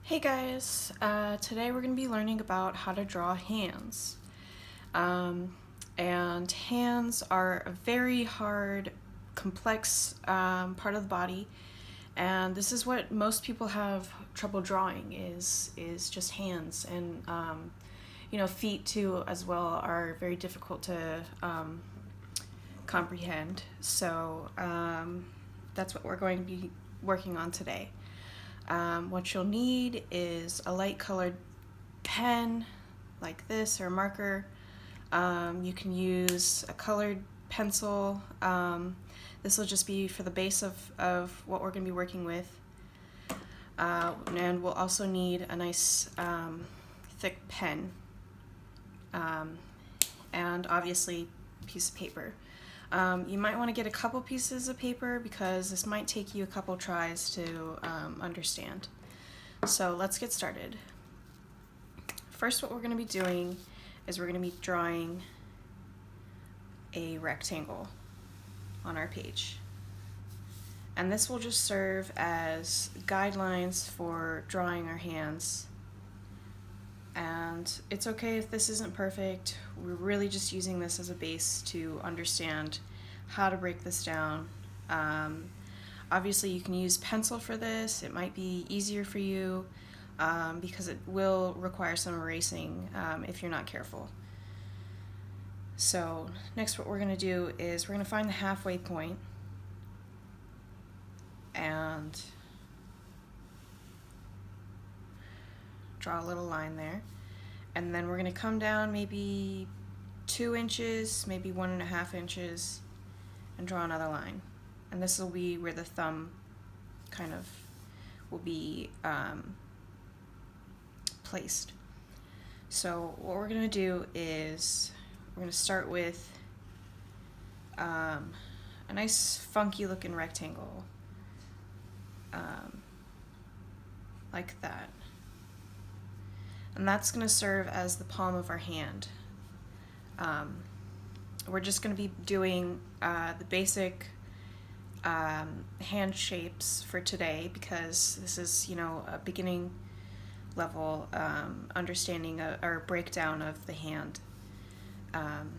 Hey guys, today we're going to be learning about how to draw hands. And hands are a very hard, complex part of the body, and this is what most people have trouble drawing is just hands, and feet too as well are very difficult to comprehend. So that's what we're going to be working on today. What you'll need is a light colored pen like this or a marker. You can use a colored pencil. This will just be for the base of what we're going to be working with. And we'll also need a nice thick pen. And obviously a piece of paper. You might want to get a couple pieces of paper because this might take you a couple tries to understand. So let's get started. First, what we're going to be doing is we're going to be drawing a rectangle on our page. And this will just serve as guidelines for drawing our hands. And it's okay if this isn't perfect. We're really just using this as a base to understand how to break this down. Obviously you can use pencil for this. It might be easier for you because it will require some erasing if you're not careful. So next what we're going to do is we're going to find the halfway point and draw a little line there, and then we're going to come down maybe 2 inches, maybe 1.5 inches, and draw another line. And this will be where the thumb kind of will be placed. So what we're going to do is we're going to start with a nice funky looking rectangle like that. And that's going to serve as the palm of our hand. We're just going to be doing the basic hand shapes for today because this is, a beginning level understanding or breakdown of the hand.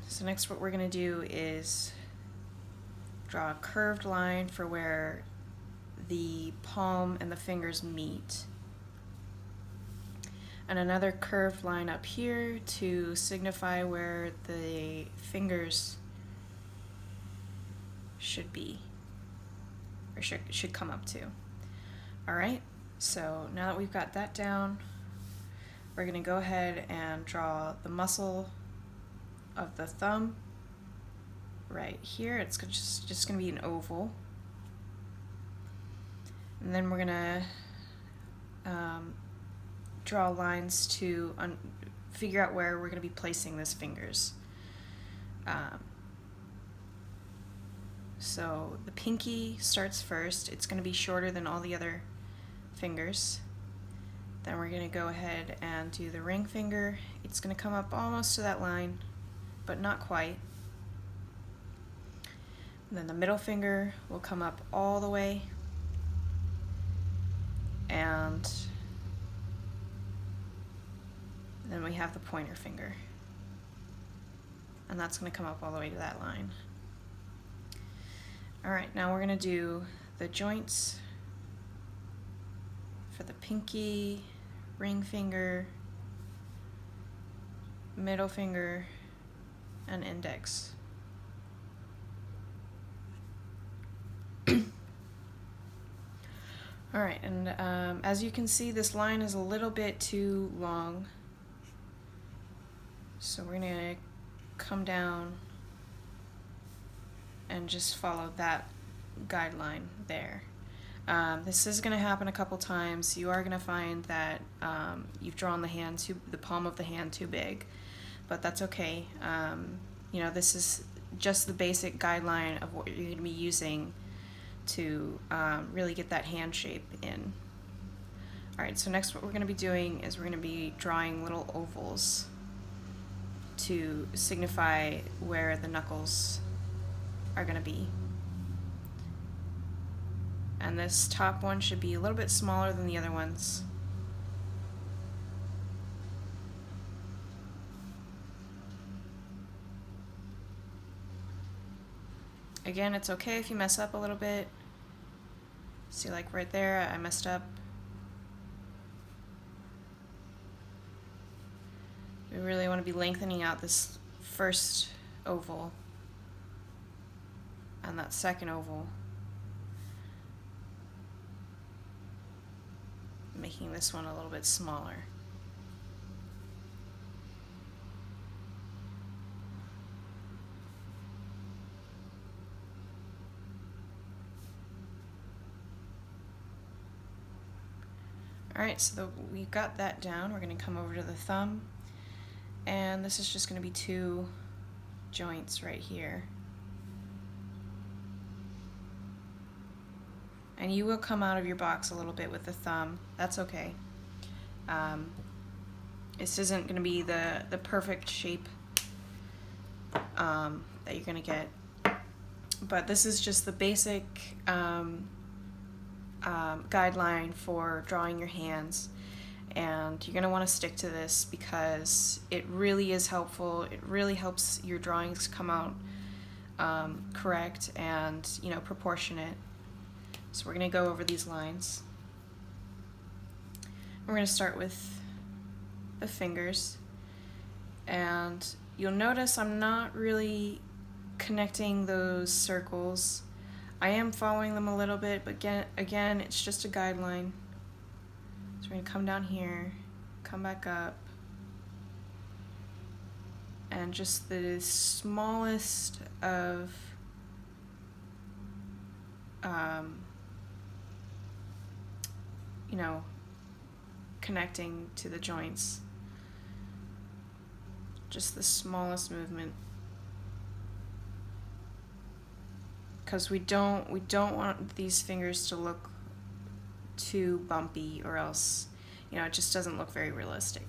So next what we're going to do is draw a curved line for where the palm and the fingers meet. And another curved line up here to signify where the fingers should be, or should come up to. Alright, so now that we've got that down, we're going to go ahead and draw the muscle of the thumb right here. It's just going to be an oval. And then we're going to draw lines to figure out where we're going to be placing those fingers. So the pinky starts first. It's going to be shorter than all the other fingers. Then we're going to go ahead and do the ring finger. It's going to come up almost to that line, but not quite. And then the middle finger will come up all the way. And then we have the pointer finger. And that's going to come up all the way to that line. Alright, now we're going to do the joints for the pinky, ring finger, middle finger, and index. Alright, and as you can see, this line is a little bit too long. So we're going to come down and just follow that guideline there. This is going to happen a couple times. You are going to find that you've drawn the palm of the hand too big, but that's okay. This is just the basic guideline of what you're going to be using to really get that hand shape in. Alright, so next what we're going to be doing is we're going to be drawing little ovals to signify where the knuckles are going to be. And this top one should be a little bit smaller than the other ones. Again, it's okay if you mess up a little bit. See, like right there, I messed up. We really want to be lengthening out this first oval and that second oval, making this one a little bit smaller. Alright, so we've got that down. We're going to come over to the thumb, and this is just going to be 2 joints right here. And you will come out of your box a little bit with the thumb. That's okay. This isn't going to be the perfect shape that you're going to get, but this is just the basic guideline for drawing your hands, and you're going to want to stick to this because it really is helpful. It really helps your drawings come out correct and, you know, proportionate. So we're going to go over these lines. We're going to start with the fingers, and you'll notice I'm not really connecting those circles. I am following them a little bit, but again, it's just a guideline. So we're going to come down here, come back up, and just the smallest of you know, connecting to the joints. Just the smallest movement. Because we don't want these fingers to look too bumpy, or else, you know, it just doesn't look very realistic.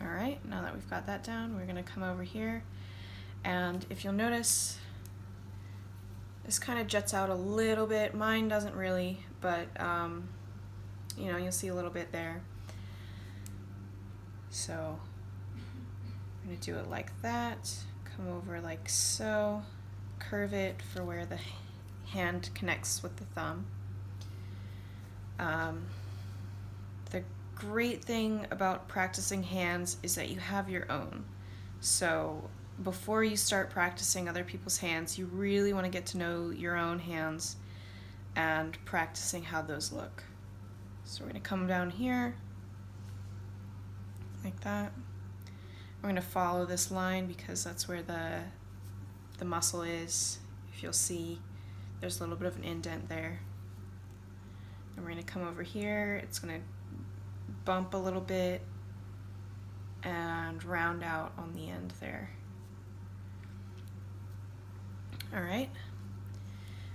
Alright, now that we've got that down, we're going to come over here, and if you'll notice, this kind of juts out a little bit. Mine doesn't really, but you know, you'll see a little bit there. So I'm going to do it like that, come over like so, curve it for where the hand connects with the thumb. The great thing about practicing hands is that you have your own. So before you start practicing other people's hands, you really want to get to know your own hands and practicing how those look. So we're going to come down here like that. We're going to follow this line because that's where the muscle is. If you'll see, there's a little bit of an indent there. And we're going to come over here. It's going to bump a little bit and round out on the end there. Alright,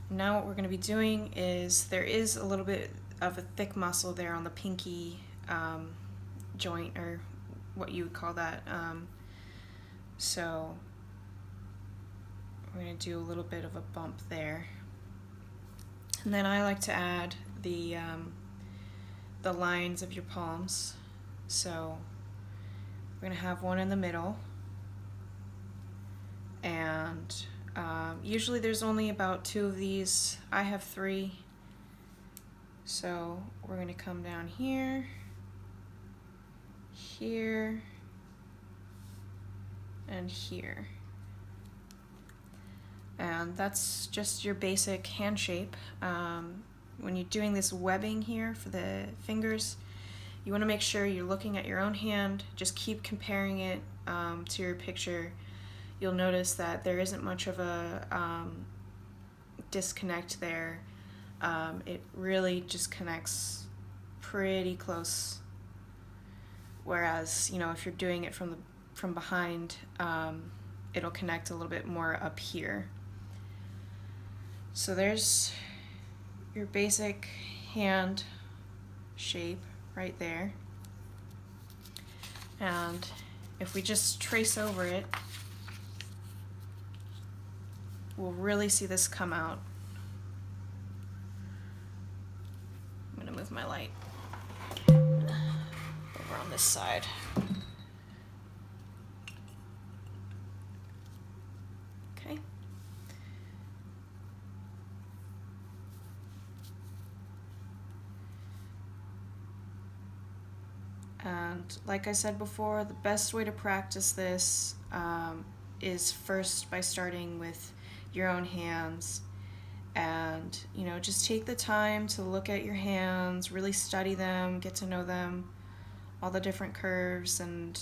now what we're going to be doing is, there is a little bit of a thick muscle there on the pinky joint, or what you would call that. So we're going to do a little bit of a bump there. And then I like to add the lines of your palms. So we're going to have one in the middle, and usually there's only about 2 of these. I have 3. So we're going to come down here, here, and here. And that's just your basic hand shape. When you're doing this webbing here for the fingers, you want to make sure you're looking at your own hand. Just keep comparing it to your picture. You'll notice that there isn't much of a disconnect there. It really just connects pretty close. Whereas, you know, if you're doing it from behind, it'll connect a little bit more up here. So there's your basic hand shape right there. And if we just trace over it, we'll really see this come out. move my light over on this side. Okay. And like I said before, the best way to practice this is first by starting with your own hands. And, you know, just take the time to look at your hands, really study them, get to know them, all the different curves and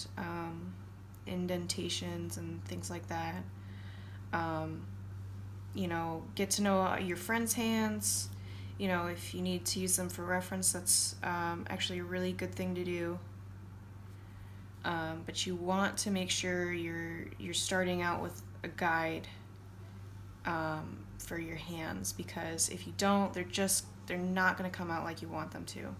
indentations and things like that. You know, get to know your friends' hands. You know, if you need to use them for reference, that's actually a really good thing to do. But you want to make sure you're starting out with a guide for your hands, because if you don't, they're not going to come out like you want them to.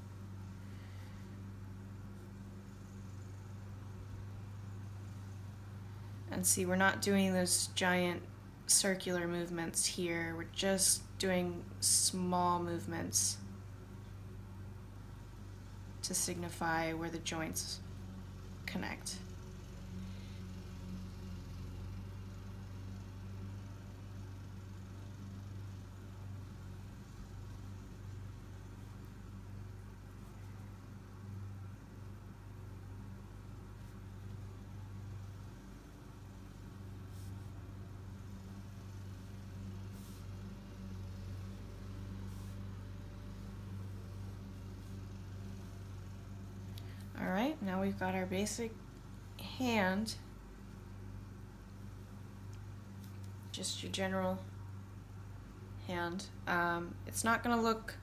And see, we're not doing those giant circular movements here. We're just doing small movements to signify where the joints connect. Alright, now we've got our basic hand, just your general hand. It's not going to look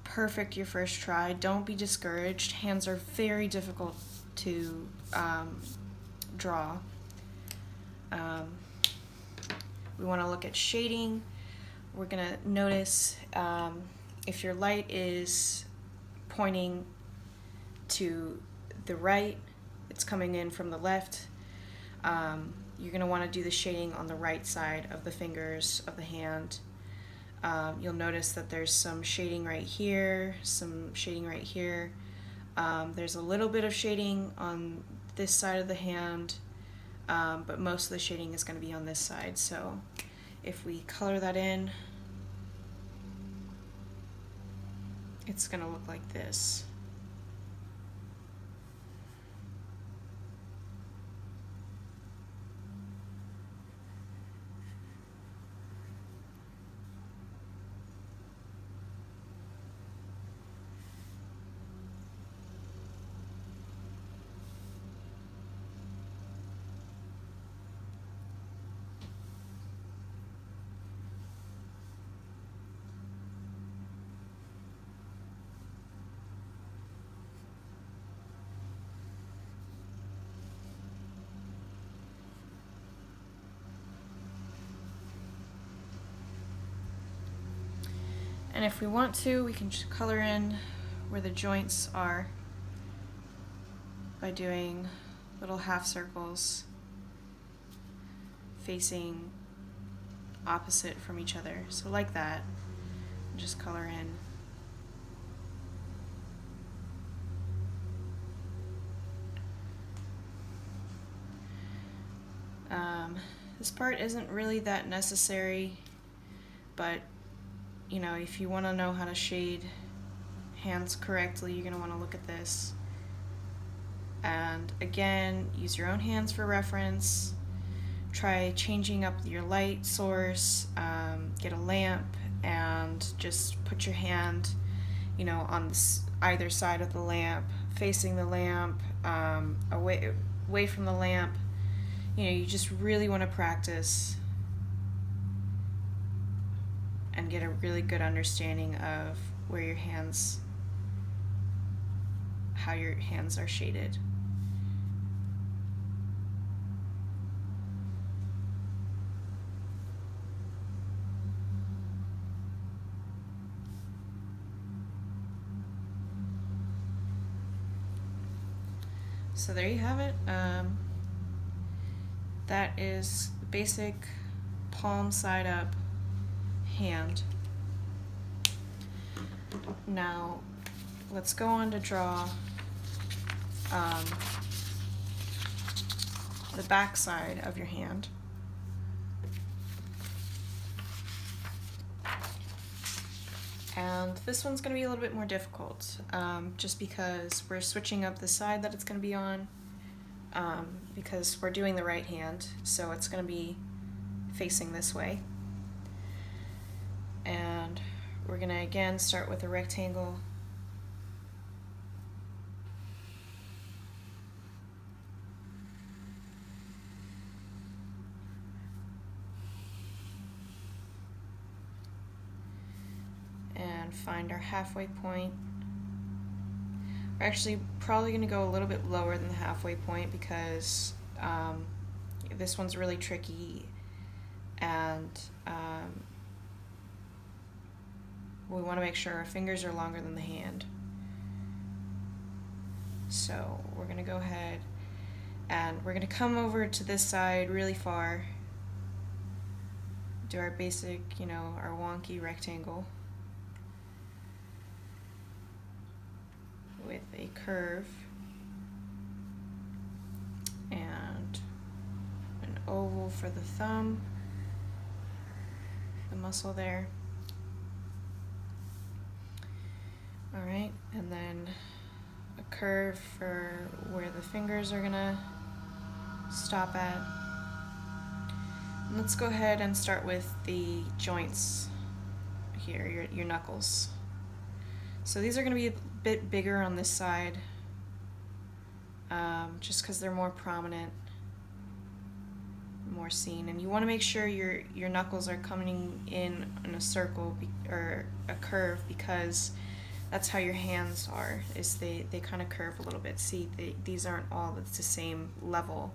perfect your first try. Don't be discouraged. Hands are very difficult to draw. We want to look at shading. We're going to notice if your light is pointing to the right, it's coming in from the left. You're going to want to do the shading on the right side of the fingers of the hand. You'll notice that there's some shading right here, some shading right here. There's a little bit of shading on this side of the hand, but most of the shading is going to be on this side. So if we color that in, it's going to look like this. And if we want to, we can just color in where the joints are by doing little half circles facing opposite from each other. So like that, just color in. This part isn't really that necessary, but you know, if you want to know how to shade hands correctly, you're going to want to look at this. And again, use your own hands for reference. Try changing up your light source, get a lamp, and just put your hand, you know, on either side of the lamp, facing the lamp, away from the lamp. You know, you just really want to practice and get a really good understanding of where your hands, how your hands are shaded. So there you have it. That is the basic palm side up hand. Now, let's go on to draw the back side of your hand. And this one's going to be a little bit more difficult, just because we're switching up the side that it's going to be on, because we're doing the right hand, so it's going to be facing this way. And we're going to again start with a rectangle. And find our halfway point. We're actually probably going to go a little bit lower than the halfway point because this one's really tricky, and we want to make sure our fingers are longer than the hand. So we're going to go ahead and we're going to come over to this side really far, do our basic, our wonky rectangle with a curve and an oval for the thumb, the muscle there. All right, and then a curve for where the fingers are gonna stop at. And let's go ahead and start with the joints here, your knuckles. So these are gonna be a bit bigger on this side, just because they're more prominent, more seen, and you want to make sure your knuckles are coming in a circle or a curve, because that's how your hands are, is they kind of curve a little bit. See, these aren't all at the same level,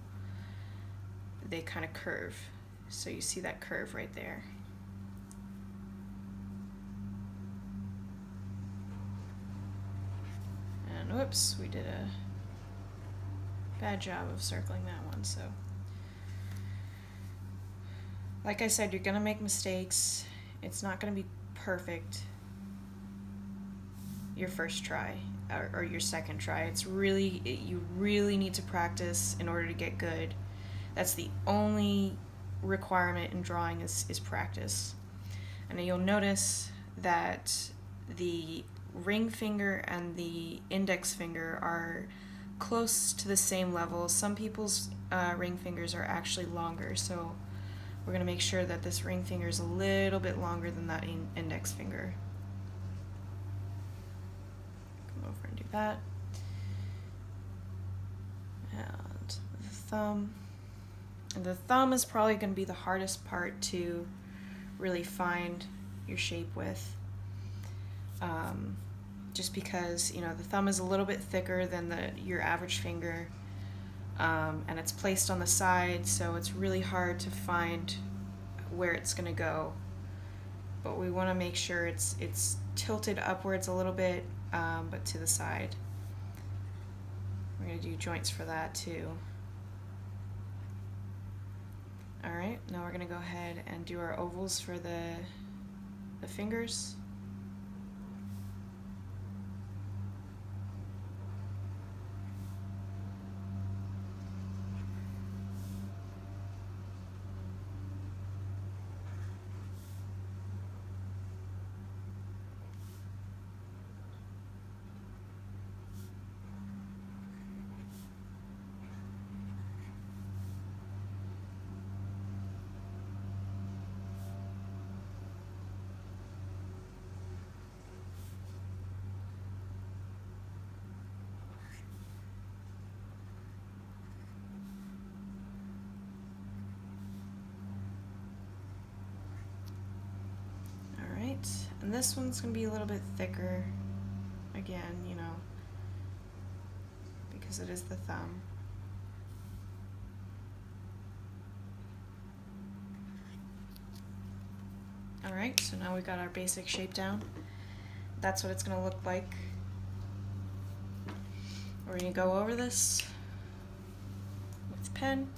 they kind of curve, so you see that curve right there. And whoops, we did a bad job of circling that one. So like I said, you're gonna make mistakes. It's not gonna be perfect your first try or your second try. You really need to practice in order to get good. That's the only requirement in drawing is practice. And you'll notice that the ring finger and the index finger are close to the same level. Some people's ring fingers are actually longer, so we're going to make sure that this ring finger is a little bit longer than that index finger. Come over and do that. And the thumb. And the thumb is probably going to be the hardest part to really find your shape with. Just because, the thumb is a little bit thicker than your average finger, and it's placed on the side, so it's really hard to find where it's going to go. But we want to make sure it's tilted upwards a little bit, but to the side. We're going to do joints for that too. Alright, now we're going to go ahead and do our ovals for the fingers. And this one's going to be a little bit thicker, again, because it is the thumb. Alright, so now we've got our basic shape down. That's what it's going to look like. We're going to go over this with pen.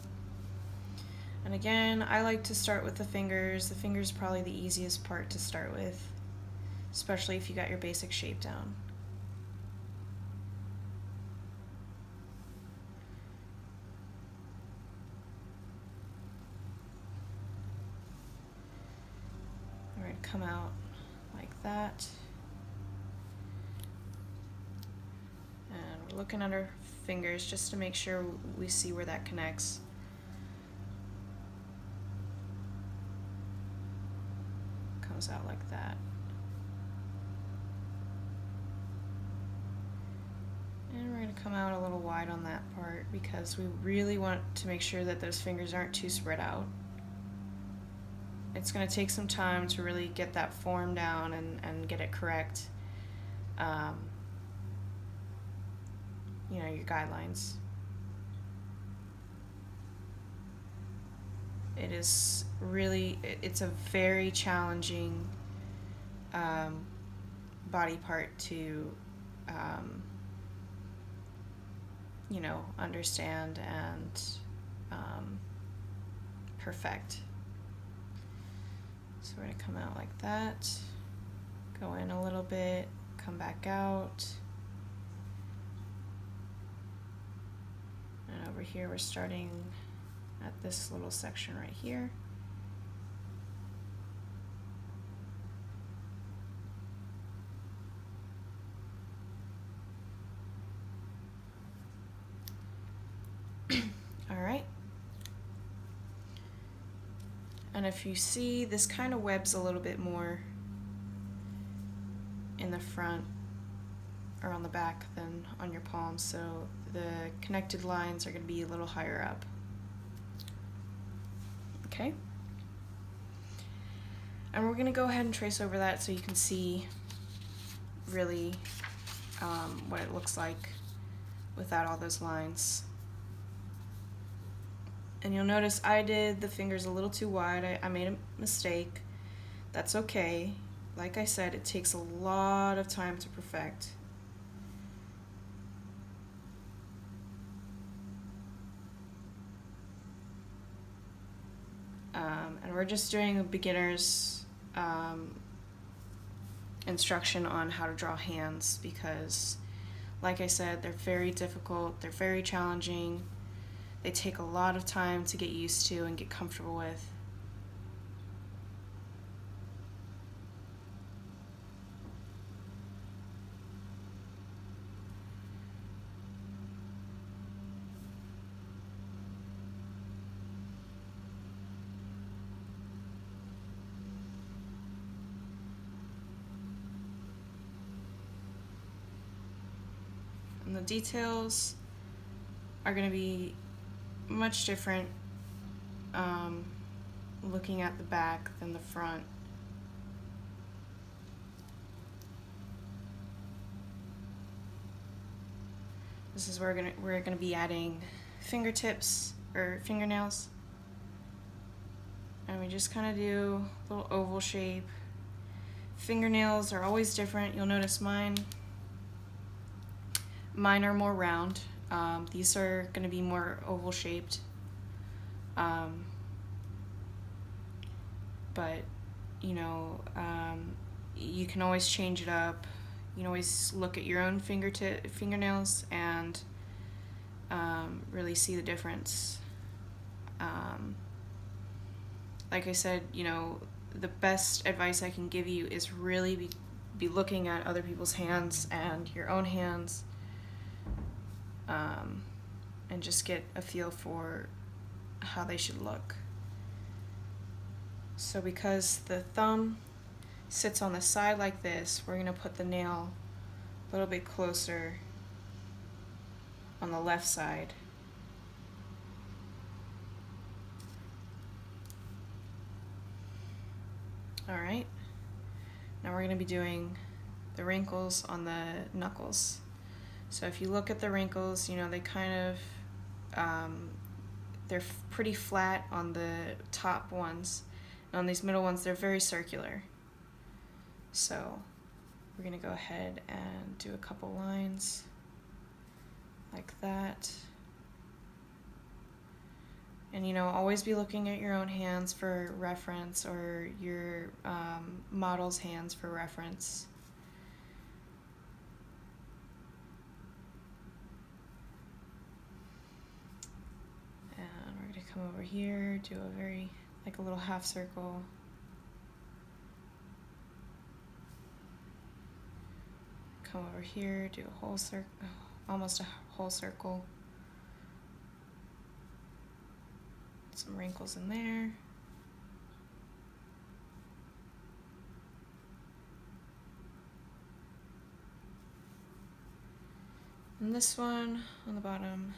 And again, I like to start with the fingers. The fingers are probably the easiest part to start with. especially if you got your basic shape down. We're going to come out like that. And we're looking at our fingers just to make sure we see where that connects. Comes out like that. And we're going to come out a little wide on that part because we really want to make sure that those fingers aren't too spread out. It's going to take some time to really get that form down and get it correct. You know, your guidelines. It is really, it's a very challenging body part to, you know, understand and perfect. So we're going to come out like that, go in a little bit, come back out. And over here we're starting at this little section right here. All right. And if you see, this kind of webs a little bit more in the front or on the back than on your palm, so the connected lines are going to be a little higher up. Okay? And we're going to go ahead and trace over that so you can see really what it looks like without all those lines. And you'll notice I did the fingers a little too wide. I made a mistake. That's okay. Like I said, it takes a lot of time to perfect. And we're just doing a beginner's instruction on how to draw hands because, like I said, they're very difficult, they're very challenging, they take a lot of time to get used to and get comfortable with. And the details are going to be much different looking at the back than the front. This is where we're gonna be adding fingertips or fingernails, and we just kind of do a little oval shape. Fingernails are always different. You'll notice mine are more round. These are going to be more oval shaped. But you know, you can always change it up. You can always look at your own fingernails and really see the difference. Like I said, you know, the best advice I can give you is really be looking at other people's hands and your own hands, and just get a feel for how they should look. So because the thumb sits on the side like this, we're going to put the nail a little bit closer on the left side. Alright, now we're going to be doing the wrinkles on the knuckles. So if you look at the wrinkles, you know, they kind of, they're pretty flat on the top ones. And on these middle ones, they're very circular. So we're going to go ahead and do a couple lines like that. And you know, always be looking at your own hands for reference, or your model's hands for reference. And we're going to come over here, do a very, like a little half circle. Come over here, do a whole circle, almost a whole circle. Some wrinkles in there. And this one on the bottom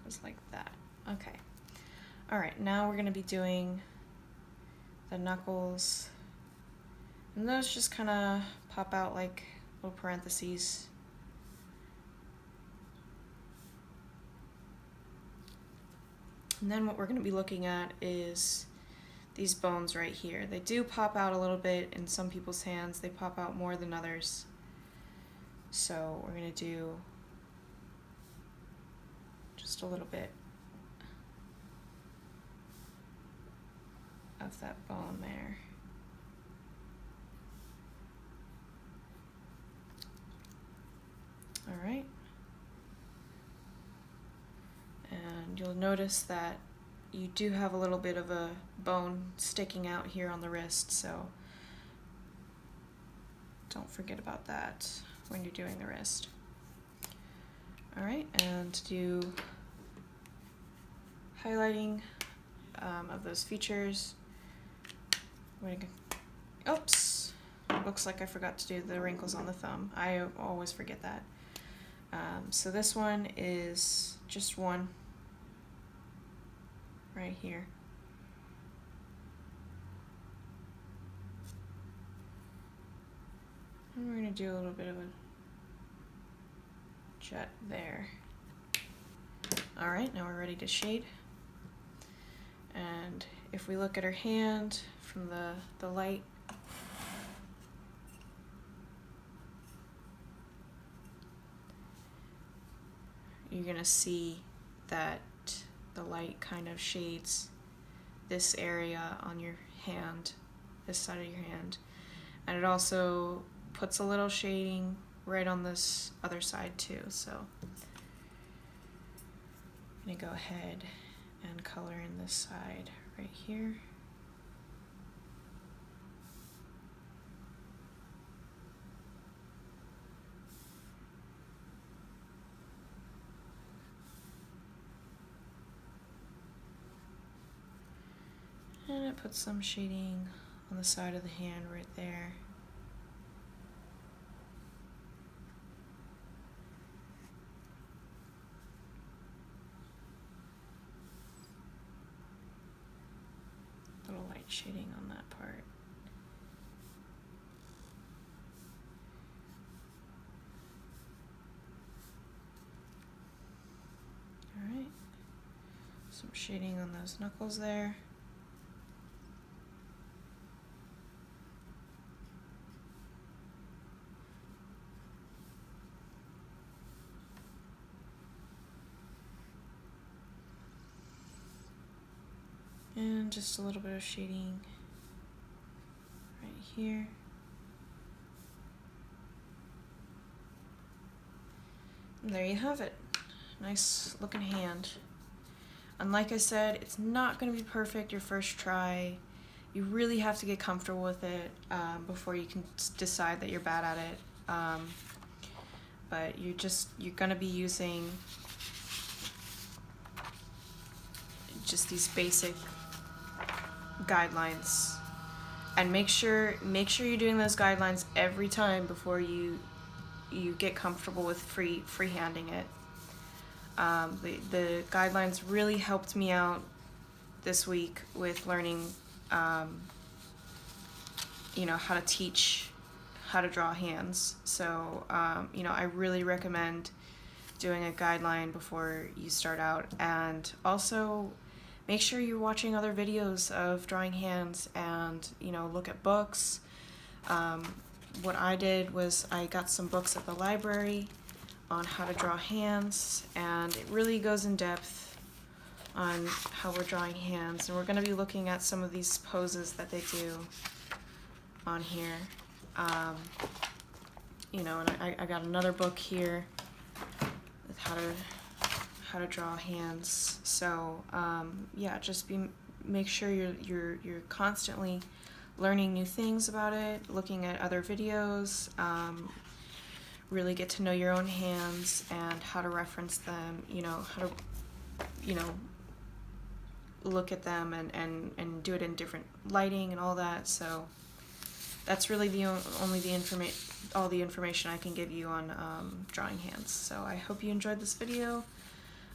goes like that. Okay. All right, now we're gonna be doing the knuckles. And those just kind of pop out like little parentheses. And then what we're going to be looking at is these bones right here. They do pop out a little bit in some people's hands. They pop out more than others. So we're going to do just a little bit of that bone there. All right. And you'll notice that you do have a little bit of a bone sticking out here on the wrist, so don't forget about that when you're doing the wrist. All right, and to do highlighting of those features, oops, looks like I forgot to do the wrinkles on the thumb. I always forget that. So this one is just one right here. And we're going to do a little bit of a jet there. All right, now we're ready to shade. And if we look at her hand from the light, you're going to see that the light kind of shades this area on your hand, this side of your hand. And it also puts a little shading right on this other side too. So I'm going to go ahead and color in this side right here. And it puts some shading on the side of the hand right there. Little light shading on that part. All right. Some shading on those knuckles there. And just a little bit of shading right here. And there you have it. Nice looking hand. And like I said, it's not going to be perfect your first try. You really have to get comfortable with it before you can decide that you're bad at it. But you're going to be using just these basic guidelines, and make sure you're doing those guidelines every time before you get comfortable with freehanding it. The guidelines really helped me out this week with learning how to teach how to draw hands. So I really recommend doing a guideline before you start out, and also make sure you're watching other videos of drawing hands, and look at books. What I did was I got some books at the library on how to draw hands, and it really goes in depth on how we're drawing hands, and we're going to be looking at some of these poses that they do on here. You know, and I got another book here with how to draw hands. So yeah, just make sure you're constantly learning new things about it, looking at other videos, really get to know your own hands and how to reference them, you know, how to, you know, look at them and do it in different lighting and all that. So that's really all the information I can give you on drawing hands. So I hope you enjoyed this video.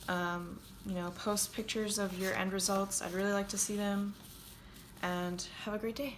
You know, post pictures of your end results. I'd really like to see them, and have a great day.